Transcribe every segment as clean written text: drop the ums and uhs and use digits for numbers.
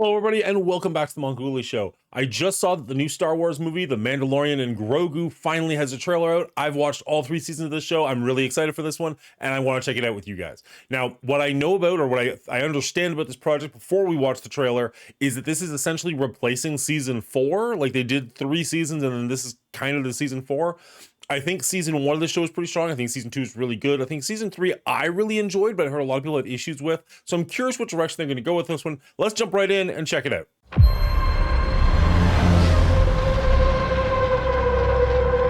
Hello, everybody, and welcome back to the Mongoli Show. I just saw that the new Star Wars movie, The Mandalorian and Grogu, finally has a trailer out. I've watched all 3 seasons of this show. I'm really excited for this one, and I want to check it out with you guys. Now, what I know about, or what I understand about this project before we watch the trailer, is that this is essentially replacing season 4. Like, they did 3 seasons, and then this is kind of the season 4. I think season 1 of the show is pretty strong. I think season 2 is really good. I think season 3 I really enjoyed, but I heard a lot of people had issues with. So I'm curious what direction they're going to go with this one. Let's jump right in and check it out.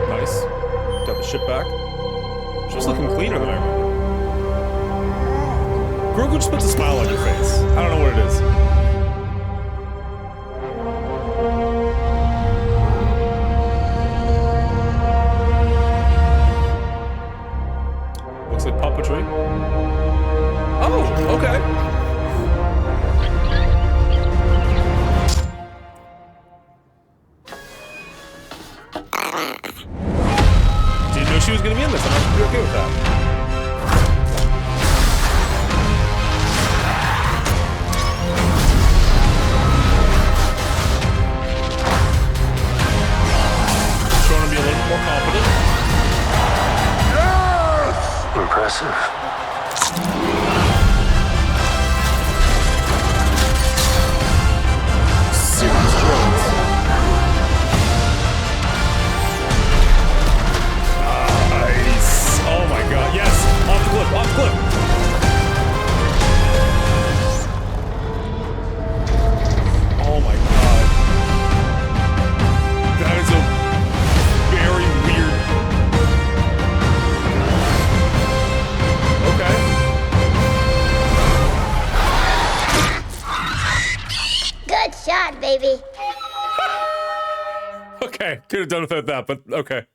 Nice. Got the ship back. She's looking cleaner than I remember. Grogu just puts a smile on your face. I don't know what it is. Looks like puppetry. Oh, okay. Didn't know she was going to be in this. I'm actually okay with that. Showing him to be a little bit more confident. Impressive. Serious drones. Nice. Oh my god. Yes. Off the cliff. Off the cliff. Oh my god. That is a very weird. Okay. Good shot, baby. Okay, could have done without that, but okay.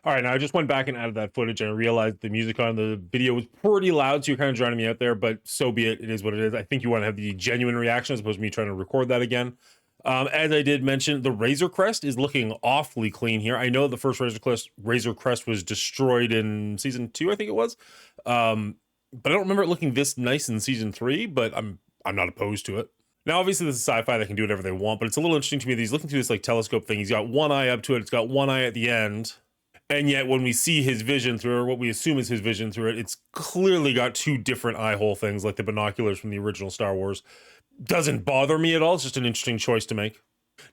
All right, now I just went back and added that footage, and I realized the music on the video was pretty loud, so you're kind of drowning me out there, but so be it. It is what it is. I think you want to have the genuine reaction as opposed to me trying to record that again. As I did mention, the Razor Crest is looking awfully clean here. I know the first Razor Crest was destroyed in season 2, I think it was. But I don't remember it looking this nice in season 3, but I'm not opposed to it. Now, obviously, this is sci-fi. They can do whatever they want, but it's a little interesting to me that he's looking through this like telescope thing. He's got one eye up to it. It's got one eye at the end. And yet when we see his vision through it, or what we assume is his vision through it, it's clearly got 2 different eye hole things like the binoculars from the original Star Wars. Doesn't bother me at all. It's just an interesting choice to make.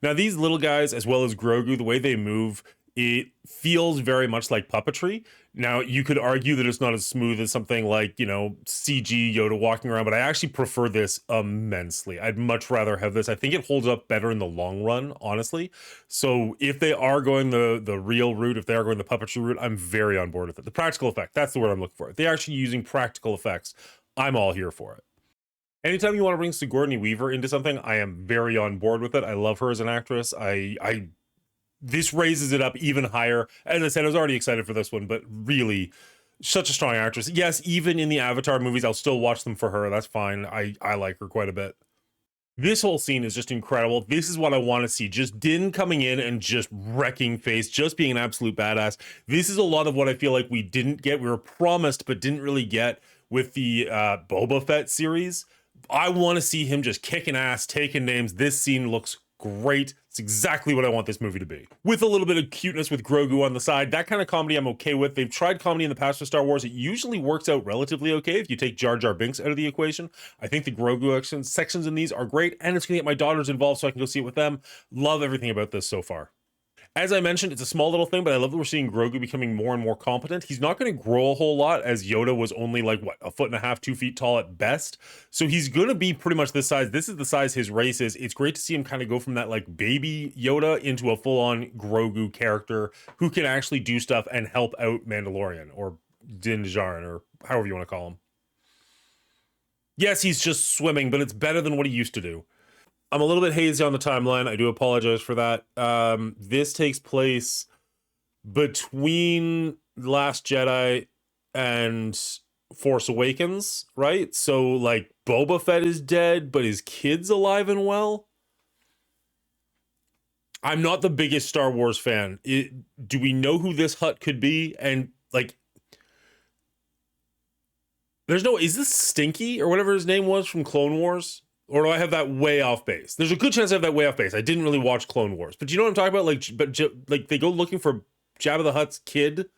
Now, these little guys, as well as Grogu, the way they move, it feels very much like puppetry. Now, you could argue that it's not as smooth as something like, you know, CG Yoda walking around, but I actually prefer this immensely. I'd much rather have this. I think it holds up better in the long run, honestly. So if they are going the real route, if they are going the puppetry route, I'm very on board with it. The practical effect, that's the word I'm looking for. If they're actually using practical effects, I'm all here for it. Anytime you want to bring Sigourney Weaver into something, I am very on board with it. I love her as an actress. This raises it up even higher. As I said, I was already excited for this one, but really, such a strong actress. Yes, even in the Avatar movies, I'll still watch them for her. That's fine. I like her quite a bit. This whole scene is just incredible. This is what I want to see. Just Din coming in and just wrecking face, just being an absolute badass. This is a lot of what I feel like we didn't get. We were promised, but didn't really get with the Boba Fett series. I want to see him just kicking ass, taking names. This scene looks great. It's exactly what I want this movie to be. With a little bit of cuteness with Grogu on the side, that kind of comedy I'm okay with. They've tried comedy in the past with Star Wars. It usually works out relatively okay if you take Jar Jar Binks out of the equation. I think the Grogu sections in these are great, and it's going to get my daughters involved so I can go see it with them. Love everything about this so far. As I mentioned, it's a small little thing, but I love that we're seeing Grogu becoming more and more competent. He's not going to grow a whole lot, as Yoda was only like, what, 1.5 feet, 2 feet tall at best. So he's going to be pretty much this size. This is the size his race is. It's great to see him kind of go from that like baby Yoda into a full-on Grogu character who can actually do stuff and help out Mandalorian or Din Djarin or however you want to call him. Yes, he's just swimming, but it's better than what he used to do. I'm a little bit hazy on the timeline. I do apologize for that. This takes place between Last Jedi and Force Awakens, right? So, like, Boba Fett is dead, but his kid's alive and well? I'm not the biggest Star Wars fan. Do we know who this Hutt could be? And, like, is this Stinky or whatever his name was from Clone Wars? Or do I have that way off base? There's a good chance I have that way off base. I didn't really watch Clone Wars, but you know what I'm talking about? Like they go looking for Jabba the Hutt's kid,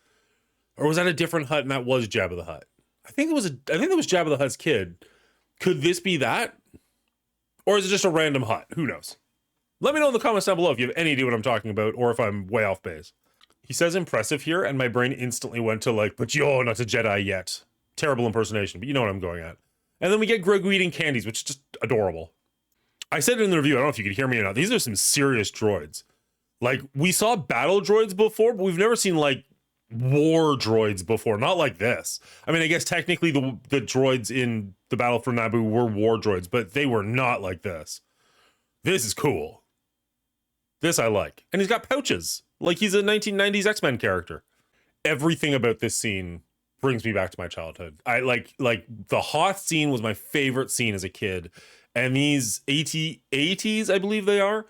or was that a different Hutt and that was Jabba the Hutt? I think that was Jabba the Hutt's kid. Could this be that? Or is it just a random Hutt? Who knows? Let me know in the comments down below if you have any idea what I'm talking about, or if I'm way off base. He says impressive here, and my brain instantly went to like, but you're not a Jedi yet. Terrible impersonation, but you know what I'm going at. And then we get Grogu eating candies, which is just adorable. I said it in the review, I don't know if you could hear me or not, these are some serious droids. Like, we saw battle droids before, but we've never seen, like, war droids before. Not like this. I mean, I guess technically the droids in the Battle for Naboo were war droids, but they were not like this. This is cool. This I like. And he's got pouches. Like he's a 1990s X-Men character. Everything about this scene brings me back to my childhood. I like the Hoth scene was my favorite scene as a kid. And these ATs, I believe they are,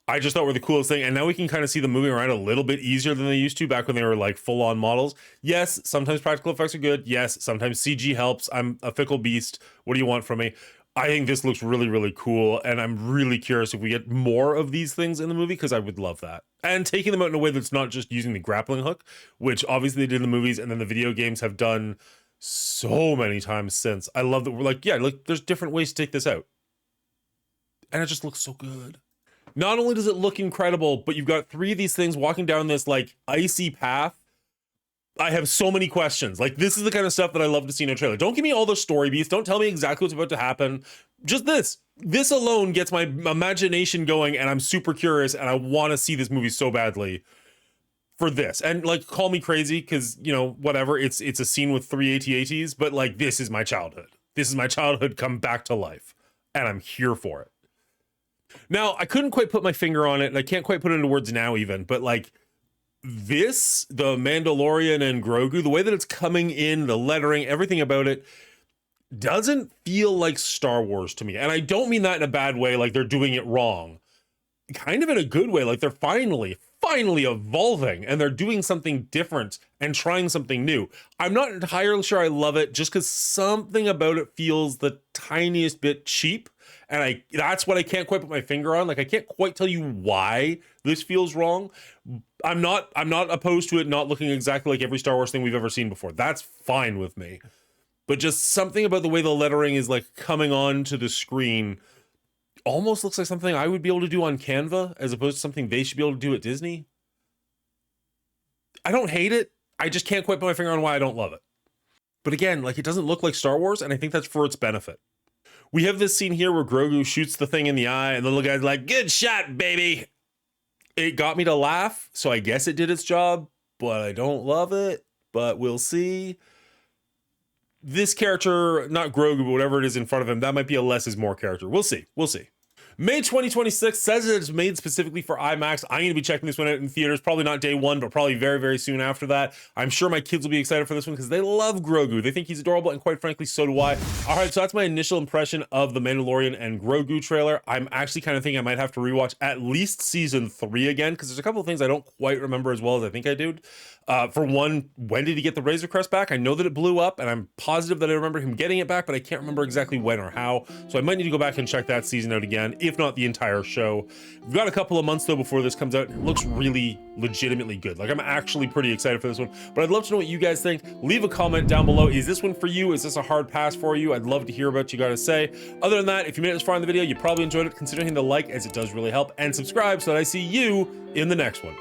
I just thought were the coolest thing. And now we can kind of see them moving around a little bit easier than they used to back when they were like full-on models. Yes, sometimes practical effects are good. Yes, sometimes CG helps. I'm a fickle beast. What do you want from me? I think this looks really, really cool. And I'm really curious if we get more of these things in the movie, because I would love that. And taking them out in a way that's not just using the grappling hook, which obviously they did in the movies and then the video games have done so many times since. I love that we're like, yeah, like there's different ways to take this out. And it just looks so good. Not only does it look incredible, but you've got 3 of these things walking down this like icy path. I have so many questions. Like, this is the kind of stuff that I love to see in a trailer. Don't give me all the story beats. Don't tell me exactly what's about to happen. Just this. This alone gets my imagination going, and I'm super curious, and I want to see this movie so badly for this. And like, call me crazy, because, you know, whatever. It's a scene with 3 AT-ATs, but like, this is my childhood. This is my childhood come back to life, and I'm here for it. Now, I couldn't quite put my finger on it, and I can't quite put it into words now even, but like this, the Mandalorian and Grogu, the way that it's coming in, the lettering, everything about it, doesn't feel like Star Wars to me. And I don't mean that in a bad way, like they're doing it wrong. Kind of in a good way, like they're finally evolving, and they're doing something different and trying something new. I'm not entirely sure I love it, just because something about it feels the tiniest bit cheap. And that's what I can't quite put my finger on. Like, I can't quite tell you why this feels wrong. I'm not opposed to it not looking exactly like every Star Wars thing we've ever seen before. That's fine with me. But just something about the way the lettering is like coming onto the screen almost looks like something I would be able to do on Canva, as opposed to something they should be able to do at Disney. I don't hate it. I just can't quite put my finger on why I don't love it. But again, like, it doesn't look like Star Wars, and I think that's for its benefit. We have this scene here where Grogu shoots the thing in the eye, and the little guy's like, "Good shot, baby." It got me to laugh, so I guess it did its job, but I don't love it, but we'll see. This character, not Grogu, but whatever it is in front of him, that might be a less is more character. We'll see. We'll see. May 2026 says that it's made specifically for IMAX. I'm going to be checking this one out in theaters, probably not day one, but probably very, very soon after that. I'm sure my kids will be excited for this one because they love Grogu. They think he's adorable, and quite frankly, so do I. All right, so that's my initial impression of the Mandalorian and Grogu trailer. I'm actually kind of thinking I might have to rewatch at least season 3 again, because there's a couple of things I don't quite remember as well as I think I did. For one, when did he get the Razor Crest back? I know that it blew up, and I'm positive that I remember him getting it back, but I can't remember exactly when or how. So I might need to go back and check that season out again, if not the entire show. We've got a couple of months though before this comes out. It looks really legitimately good. Like, I'm actually pretty excited for this one, but I'd love to know what you guys think. Leave a comment down below. Is this one for you? Is this a hard pass for you? I'd love to hear what you gotta say. Other than that, if you made it this far in the video, you probably enjoyed it. Consider hitting the like, as it does really help, and subscribe so that I see you in the next one.